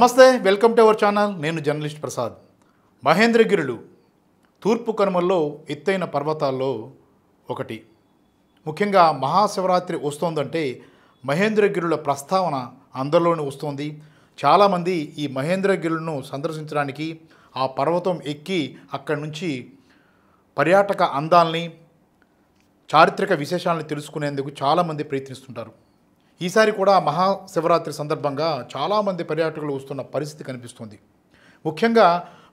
నమస్తే, welcome to our channel. నేను journalist Prasad. మహేంద్రగిరులు తూర్పు కనుమల్లో ఎత్తైన పర్వతాల్లో ఒకటి. ముఖ్యంగా మహాశివరాత్రి వస్తోందంటే మహేంద్రగిరుల ప్రస్తావన అందరిలోనే వస్తుంది. చాలామంది ఈ మహేంద్రగిరులను సందర్శించడానికి ఆ పర్వతం ఎక్కి అక్కడి నుంచి పర్యాటక అందాల్ని, చారిత్రక విశేషాలను తెలుసుకునేందుకు చాలామంది ప్రయత్నిస్తుంటారు. ఈసారి కూడా మహాశివరాత్రి సందర్భంగా చాలామంది పర్యాటకులు వస్తున్న పరిస్థితి కనిపిస్తుంది. ముఖ్యంగా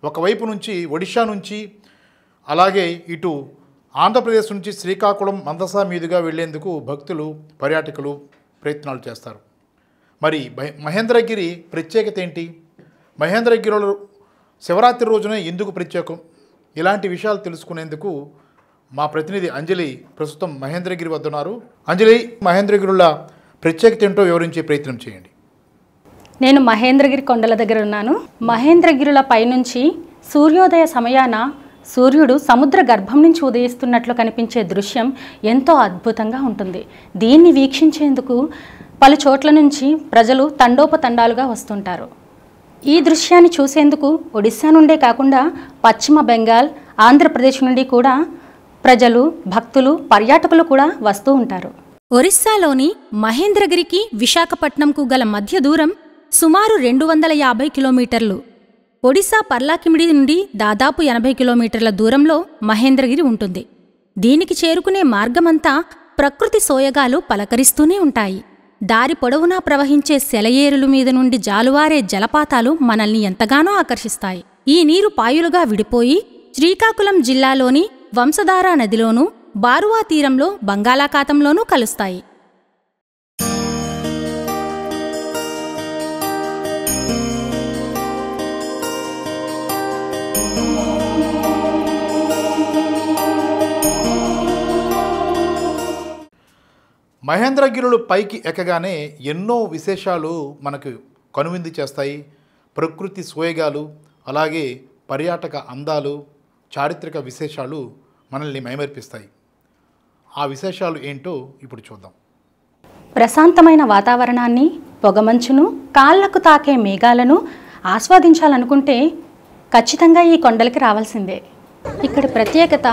ఒకవైపు నుంచి ఒడిషా నుంచి, అలాగే ఇటు ఆంధ్రప్రదేశ్ నుంచి శ్రీకాకుళం మందస మీదుగా వెళ్లేందుకు భక్తులు, పర్యాటకులు ప్రయత్నాలు చేస్తారు. మరి మహేంద్రగిరి ప్రత్యేకత ఏంటి? మహేంద్రగిరిలో శివరాత్రి రోజున ఎందుకు ప్రత్యేకం? ఇలాంటి విషయాలు తెలుసుకునేందుకు మా ప్రతినిధి అంజలి ప్రస్తుతం మహేంద్రగిరి వద్ద ఉన్నారు. అంజలి, మహేంద్రగిరుల ప్రత్యేకత ఏంటో వివరించే ప్రయత్నం చేయండి. నేను మహేంద్రగిరి కొండల దగ్గర ఉన్నాను. మహేంద్రగిరుల పైనుంచి సూర్యోదయ సమయాన సూర్యుడు సముద్ర గర్భం నుంచి ఉదయిస్తున్నట్లు కనిపించే దృశ్యం ఎంతో అద్భుతంగా ఉంటుంది. దీన్ని వీక్షించేందుకు పలు చోట్ల నుంచి ప్రజలు తండోపతండాలుగా వస్తుంటారు. ఈ దృశ్యాన్ని చూసేందుకు ఒడిశా నుండే కాకుండా పశ్చిమ బెంగాల్, ఆంధ్రప్రదేశ్ నుండి కూడా ప్రజలు, భక్తులు, పర్యాటకులు కూడా వస్తూ ఉంటారు. ఒరిస్సాలోని మహేంద్రగిరికి విశాఖపట్నంకు గల మధ్య దూరం సుమారు 250 కిలోమీటర్లు. ఒడిశా పర్లాకిమిడి నుండి దాదాపు 80 కిలోమీటర్ల దూరంలో మహేంద్రగిరి ఉంటుంది. దీనికి చేరుకునే మార్గమంతా ప్రకృతి సోయగాలు పలకరిస్తూనే ఉంటాయి. దారి పొడవునా ప్రవహించే సెలయేరుల మీద నుండి జాలువారే జలపాతాలు మనల్ని ఎంతగానో ఆకర్షిస్తాయి. ఈ నీరు పాయులుగా విడిపోయి శ్రీకాకుళం జిల్లాలోని వంశధారా నదిలోనూ, బారువా తీరంలో బంగాళాఖాతంలోనూ కలుస్తాయి. మహేంద్రగిరులు పైకి ఎక్కగానే ఎన్నో విశేషాలు మనకు కనువిందు చేస్తాయి. ప్రకృతి సోయగాలు, అలాగే పర్యాటక అందాలు, చారిత్రక విశేషాలు మనల్ని మైమర్పిస్తాయి. ఆ విశేషాలు ఏంటో ఇప్పుడు చూద్దాం. ప్రశాంతమైన వాతావరణాన్ని, పొగమంచును, కాళ్లకు తాకే మేఘాలను ఆస్వాదించాలనుకుంటే ఖచ్చితంగా ఈ కొండలకి రావాల్సిందే. ఇక్కడి ప్రత్యేకత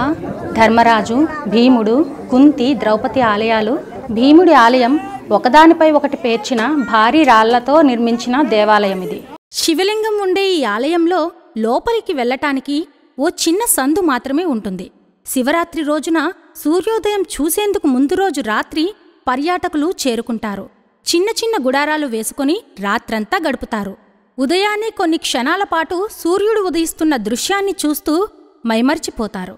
ధర్మరాజు, భీముడు, కుంతి, ద్రౌపది ఆలయాలు. భీముడి ఆలయం ఒకదానిపై ఒకటి పేర్చిన భారీ రాళ్లతో నిర్మించిన దేవాలయం ఇది. శివలింగం ఉండే ఈ ఆలయంలో లోపలికి వెళ్లటానికి ఓ చిన్న సందు మాత్రమే ఉంటుంది. శివరాత్రి రోజున సూర్యోదయం చూసేందుకు ముందు రోజు రాత్రి పర్యాటకులు చేరుకుంటారు. చిన్న చిన్న గుడారాలు వేసుకుని రాత్రంతా గడుపుతారు. ఉదయాన్నే కొన్ని క్షణాల పాటు సూర్యుడు ఉదయిస్తున్న దృశ్యాన్ని చూస్తూ మైమర్చిపోతారు.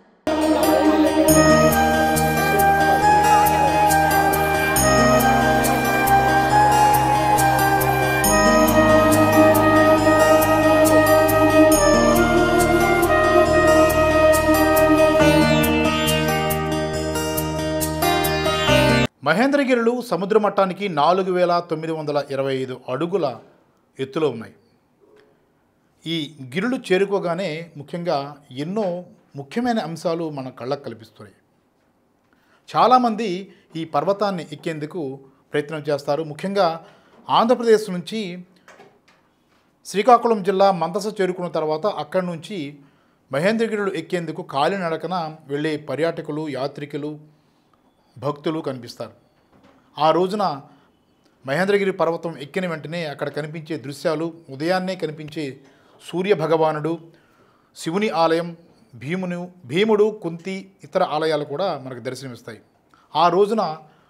మహేంద్రగిరులు సముద్ర మట్టానికి 4925 అడుగుల ఎత్తులో ఉన్నాయి. ఈ గిరులు చేరుకోగానే ముఖ్యంగా ఎన్నో ముఖ్యమైన అంశాలు మన కళ్ళకు కల్పిస్తున్నాయి. చాలామంది ఈ పర్వతాన్ని ఎక్కేందుకు ప్రయత్నం చేస్తారు. ముఖ్యంగా ఆంధ్రప్రదేశ్ నుంచి శ్రీకాకుళం జిల్లా మందస చేరుకున్న తర్వాత అక్కడి నుంచి మహేంద్రగిరులు ఎక్కేందుకు కాలినడకన వెళ్ళే పర్యాటకులు, యాత్రికులు, భక్తులు కనిపిస్తారు. ఆ రోజున మహేంద్రగిరి పర్వతం ఎక్కిన వెంటనే అక్కడ కనిపించే దృశ్యాలు, ఉదయాన్నే కనిపించే సూర్య భగవానుడు, శివుని ఆలయం, భీముడు, కుంతి, ఇతర ఆలయాలు కూడా మనకు దర్శనమిస్తాయి. ఆ రోజున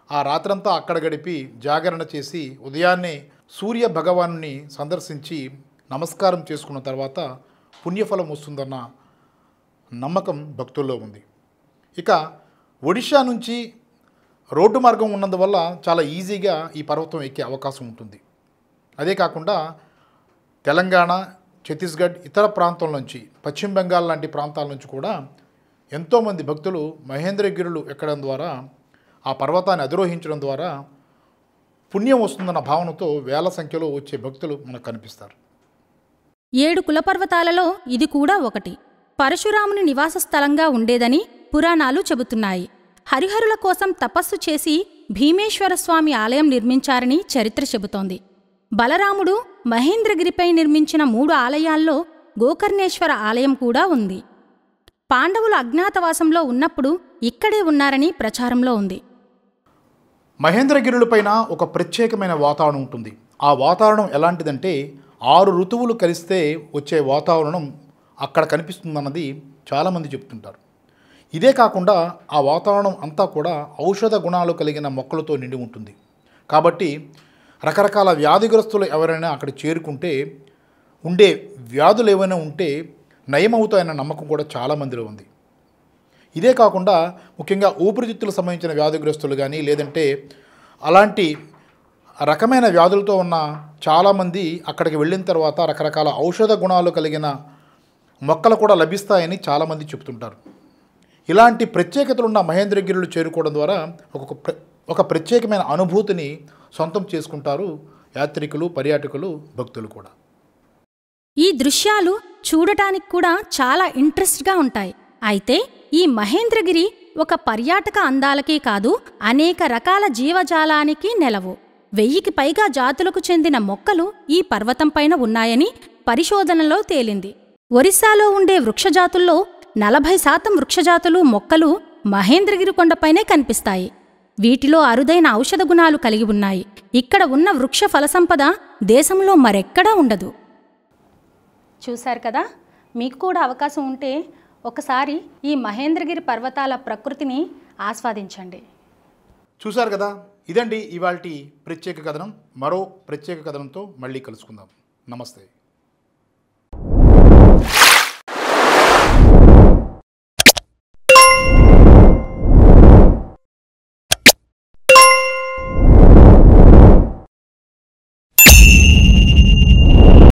ఆ రాత్రంతా అక్కడ గడిపి జాగరణ చేసి ఉదయాన్నే సూర్య భగవాను సందర్శించి నమస్కారం చేసుకున్న తర్వాత పుణ్యఫలం వస్తుందన్న నమ్మకం భక్తుల్లో ఉంది. ఇక ఒడిషా నుంచి రోడ్డు మార్గం ఉన్నందువల్ల చాలా ఈజీగా ఈ పర్వతం ఎక్కే అవకాశం ఉంటుంది. అదే కాకుండా తెలంగాణ, ఛత్తీస్గఢ్, ఇతర ప్రాంతాల నుంచి, పశ్చిమ బెంగాల్ లాంటి ప్రాంతాల నుంచి కూడా ఎంతోమంది భక్తులు మహేంద్రగిరులు ఎక్కడం ద్వారా, ఆ పర్వతాన్ని అధిరోహించడం ద్వారా పుణ్యం వస్తుందన్న భావనతో వేల సంఖ్యలో వచ్చే భక్తులు మనకు కనిపిస్తారు. 7 కులపర్వతాలలో ఇది కూడా ఒకటి. పరశురాముని నివాస స్థలంగా ఉండేదని పురాణాలు చెబుతున్నాయి. హరిహరుల కోసం తపస్సు చేసి భీమేశ్వరస్వామి ఆలయం నిర్మించారని చరిత్ర చెబుతోంది. బలరాముడు మహేంద్రగిరిపై నిర్మించిన 3 ఆలయాల్లో గోకర్ణేశ్వర ఆలయం కూడా ఉంది. పాండవులు అజ్ఞాతవాసంలో ఉన్నప్పుడు ఇక్కడే ఉన్నారని ప్రచారంలో ఉంది. మహేంద్రగిరులపైన ఒక ప్రత్యేకమైన వాతావరణం ఉంటుంది. ఆ వాతావరణం ఎలాంటిదంటే 6 ఋతువులు కలిస్తే వచ్చే వాతావరణం అక్కడ కనిపిస్తుందన్నది చాలామంది చెప్తుంటారు. ఇదే కాకుండా ఆ వాతావరణం అంతా కూడా ఔషధ గుణాలు కలిగిన మొక్కలతో నిండి ఉంటుంది. కాబట్టి రకరకాల వ్యాధిగ్రస్తులు ఎవరైనా అక్కడ చేరుకుంటే ఉండే వ్యాధులు ఏవైనా ఉంటే నయమవుతాయన్న నమ్మకం కూడా చాలామందిలో ఉంది. ఇదే కాకుండా ముఖ్యంగా ఊపిరితిత్తులకు సంబంధించిన వ్యాధిగ్రస్తులు కానీ లేదంటే అలాంటి రకమైన వ్యాధులతో ఉన్న చాలామంది అక్కడికి వెళ్ళిన తర్వాత రకరకాల ఔషధ గుణాలు కలిగిన మొక్కలు కూడా లభిస్తాయని చాలామంది చెప్తుంటారు. ఇలాంటి ప్రత్యేకతలున్న మహేంద్రగిరులు చేరుకోవడం ద్వారా ఒక ప్రత్యేకమైన అనుభూతిని సొంతం చేసుకుంటారు యాత్రికులు, పర్యాటకులు, భక్తులు కూడా. ఈ దృశ్యాలు చూడటానికి కూడా చాలా ఇంట్రెస్ట్గా ఉంటాయి. అయితే ఈ మహేంద్రగిరి ఒక పర్యాటక అందాలకే కాదు, అనేక రకాల జీవజాలానికి నెలవు. 1000కి పైగా జాతులకు చెందిన మొక్కలు ఈ పర్వతంపైన ఉన్నాయని పరిశోధనలో తేలింది. ఒరిస్సాలో ఉండే వృక్షజాతుల్లో 40% వృక్షజాతులు, మొక్కలు మహేంద్రగిరి కొండపైనే కనిపిస్తాయి. వీటిలో అరుదైన ఔషధ గుణాలు కలిగి ఉన్నాయి. ఇక్కడ ఉన్న వృక్ష ఫలసంపద దేశంలో మరెక్కడా ఉండదు. చూశారు కదా, మీకు కూడా అవకాశం ఉంటే ఒకసారి ఈ మహేంద్రగిరి పర్వతాల ప్రకృతిని ఆస్వాదించండి. చూశారు కదా, ఇదండి ఇవాల్టి ప్రత్యేక కథనం. మరో ప్రత్యేక కథనంతో మళ్ళీ కలుసుకుందాం. నమస్తే.